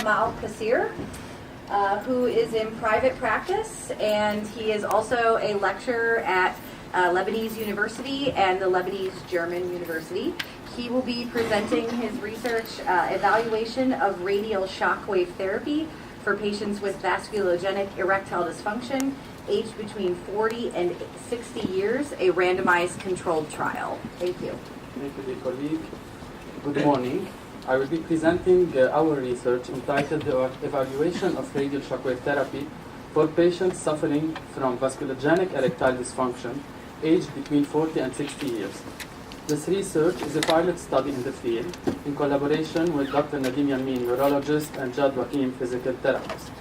Kamal Kassir, who is in private practice, and he is also a lecturer at Lebanese University and the Lebanese German University. He will be presenting his research evaluation of radial shockwave therapy for patients with vasculogenic erectile dysfunction aged between 40 and 60 years, a randomized controlled trial. Thank you. Thank you, dear colleague. Good morning. I will be presenting our research entitled The Evaluation of Radial Shockwave Therapy for Patients Suffering from Vasculogenic Erectile Dysfunction aged between 40 and 60 years. This research is a pilot study in the field in collaboration with Dr. Nadim Yammine, Urologist, and Jad Wakim, Physical Therapist.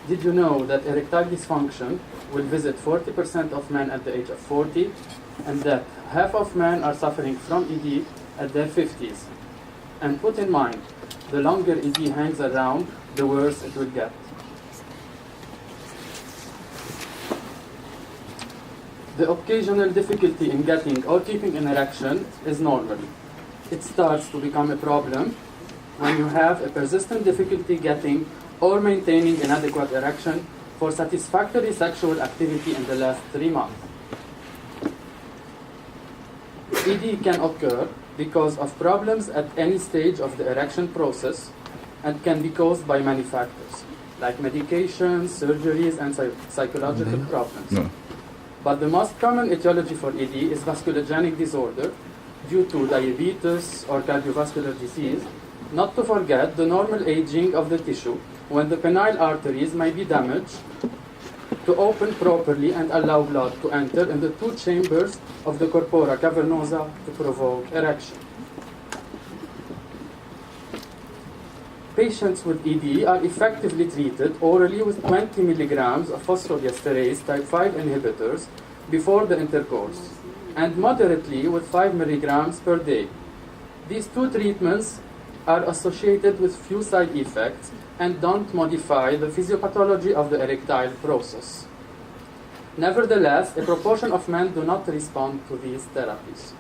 Did you know that erectile dysfunction will visit 40% of men at the age of 40, and that half of men are suffering from ED at their 50s? And put in mind, the longer ED hangs around, the worse it will get. The occasional difficulty in getting or keeping an erection is normal. It starts to become a problem when you have a persistent difficulty getting or maintaining an adequate erection for satisfactory sexual activity in the last 3 months. ED can occur because of problems at any stage of the erection process and can be caused by many factors, like medications, surgeries, and psychological problems. No. But the most common etiology for ED is vasculogenic disorder due to diabetes or cardiovascular disease, not to forget the normal aging of the tissue when the penile arteries may be damaged to open properly and allow blood to enter in the 2 chambers of the corpora cavernosa to provoke erection. Patients with ED are effectively treated orally with 20 milligrams of phosphodiesterase type 5 inhibitors before the intercourse, and moderately with 5 milligrams per day. These 2 treatments are associated with few side effects and don't modify the physiopathology of the erectile process. Nevertheless, a proportion of men do not respond to these therapies.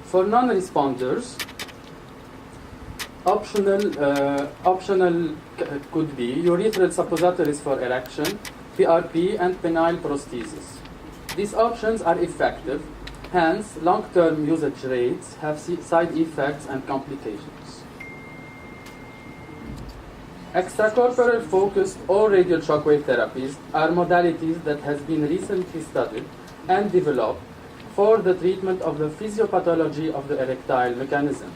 For non-responders, optional could be urethral suppositories for erection, PRP, and penile prosthesis. These options are effective, hence long-term usage rates have side effects and complications. Extracorporeal focused or radial shockwave therapies are modalities that has been recently studied and developed for the treatment of the physiopathology of the erectile mechanism.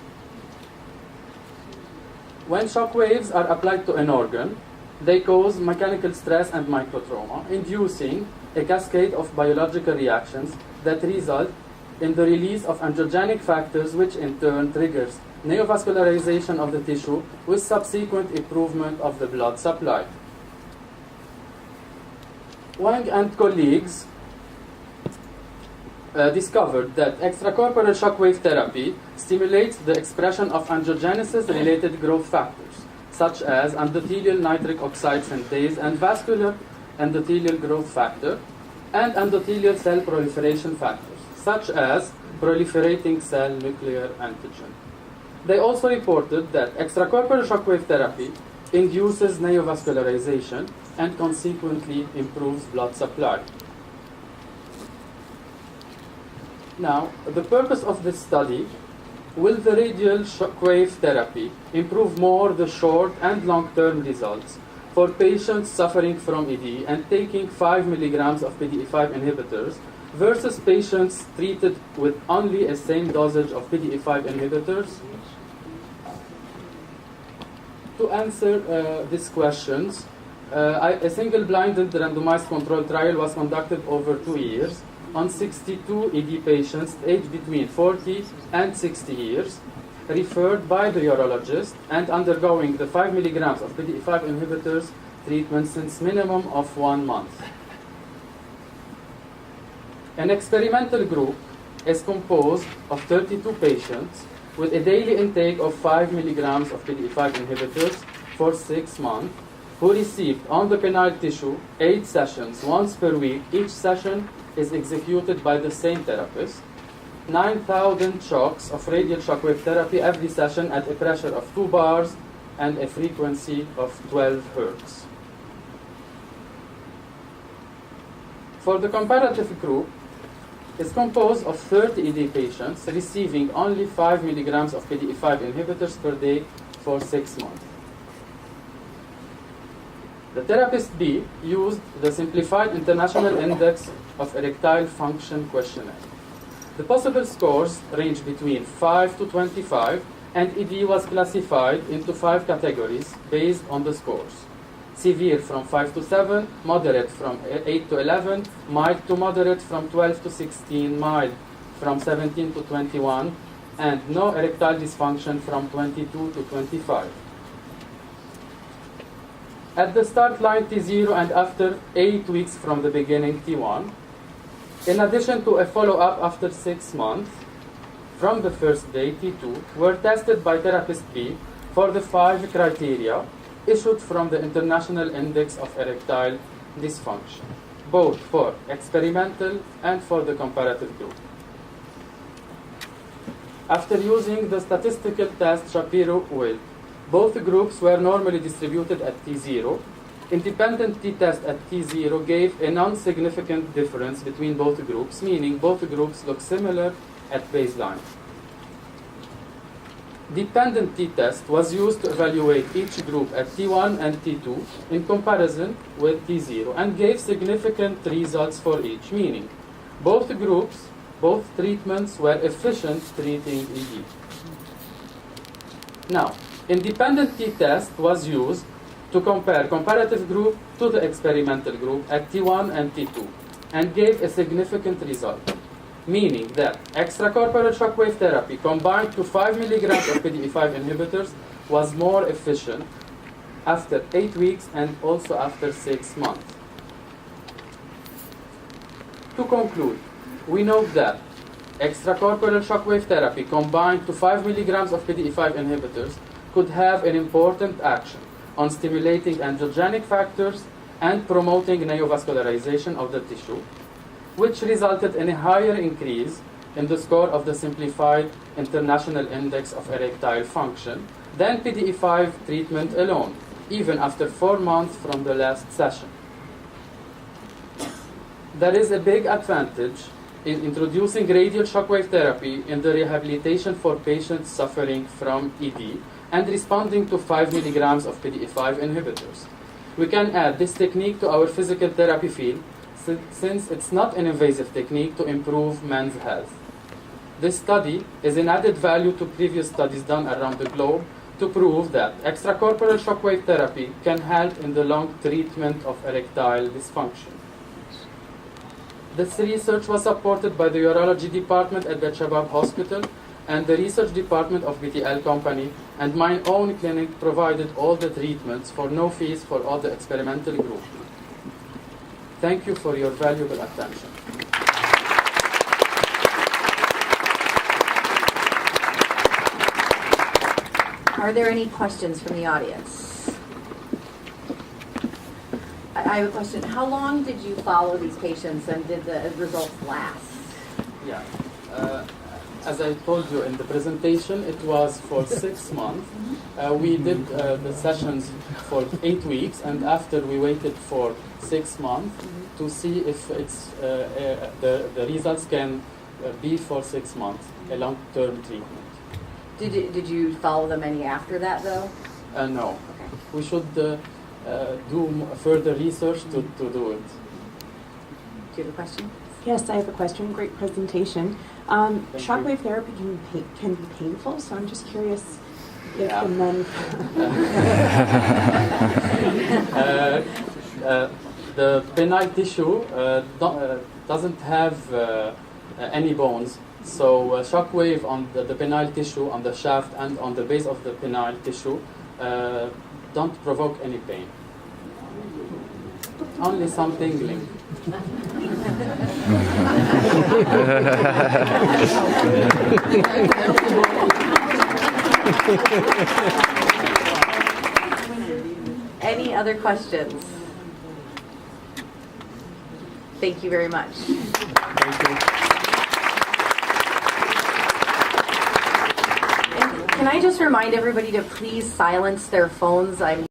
When shockwaves are applied to an organ, they cause mechanical stress and microtrauma, inducing a cascade of biological reactions that result in the release of angiogenic factors, which in turn triggers neovascularization of the tissue with subsequent improvement of the blood supply. Wang and colleagues discovered that extracorporeal shockwave therapy stimulates the expression of angiogenesis-related growth factors, such as endothelial nitric oxide synthase and vascular endothelial growth factor, and endothelial cell proliferation factors, such as proliferating cell nuclear antigen. They also reported that extracorporeal shockwave therapy induces neovascularization and consequently improves blood supply. Now, the purpose of this study: will the radial shockwave therapy improve more the short and long-term results for patients suffering from ED and taking 5 milligrams of PDE5 inhibitors versus patients treated with only a same dosage of PDE5 inhibitors? To answer these questions, a single-blinded randomized controlled trial was conducted over 2 years on 62 ED patients aged between 40 and 60 years, referred by the urologist and undergoing the 5 milligrams of PDE5 inhibitors treatment since minimum of 1 month. An experimental group is composed of 32 patients with a daily intake of 5 milligrams of PDE5 inhibitors for 6 months, who received on the penile tissue 8 sessions once per week. Each session is executed by the same therapist, 9,000 shocks of radial shockwave therapy every session at a pressure of 2 bars and a frequency of 12 hertz. For the comparative group, is composed of 30 ED patients receiving only 5 milligrams of PDE5 inhibitors per day for 6 months. The therapist B used the Simplified International Index of Erectile Function Questionnaire. The possible scores range between 5 to 25, and ED was classified into 5 categories based on the scores. Severe from 5 to 7, moderate from 8 to 11, mild to moderate from 12 to 16, mild from 17 to 21, and no erectile dysfunction from 22 to 25. At the start line T0 and after 8 weeks from the beginning T1, in addition to a follow-up after 6 months, from the first day T2, were tested by therapist B for the 5 criteria issued from the International Index of Erectile Dysfunction, both for experimental and for the comparative group. After using the statistical test Shapiro-Wilk, both groups were normally distributed at T0. Independent t-test at T0 gave a non-significant difference between both groups, meaning both groups look similar at baseline. Dependent t-test was used to evaluate each group at T1 and T2 in comparison with T0 and gave significant results for each, meaning both groups, both treatments were efficient treating ED. Now, independent t-test was used to compare comparative group to the experimental group at T1 and T2 and gave a significant result, meaning that extracorporeal shockwave therapy combined to 5 milligrams of PDE5 inhibitors was more efficient after 8 weeks and also after 6 months. To conclude, we note that extracorporeal shockwave therapy combined to 5 milligrams of PDE5 inhibitors could have an important action on stimulating angiogenic factors and promoting neovascularization of the tissue, which resulted in a higher increase in the score of the Simplified International Index of Erectile Function than PDE5 treatment alone, even after 4 months from the last session. There is a big advantage in introducing radial shockwave therapy in the rehabilitation for patients suffering from ED and responding to 5 milligrams of PDE5 inhibitors. We can add this technique to our physical therapy field since it's not an invasive technique to improve men's health. This study is an added value to previous studies done around the globe to prove that extracorporeal shockwave therapy can help in the long treatment of erectile dysfunction. This research was supported by the Urology Department at the Shabab Hospital and the Research Department of BTL Company, and my own clinic provided all the treatments for no fees for all the experimental group. Thank you for your valuable attention. Are there any questions from the audience? I have a question. How long did you follow these patients and did the results last? Yeah. As I told you in the presentation, it was for 6 months. We did the sessions for 8 weeks, and after we waited for 6 months to see if it's the results can be for 6 months, a long-term treatment. Did you follow them any after that, though? No. Okay. We should do further research to do it. Do you have a question? Yes, I have a question. Great presentation. Shockwave therapy can be painful, so I'm just curious if the men... The penile tissue doesn't have any bones, so shockwave on the penile tissue, on the shaft and on the base of the penile tissue don't provoke any pain. Only some tingling. Any other questions? Thank you very much. Thank you. Can I just remind everybody to please silence their phones? I'm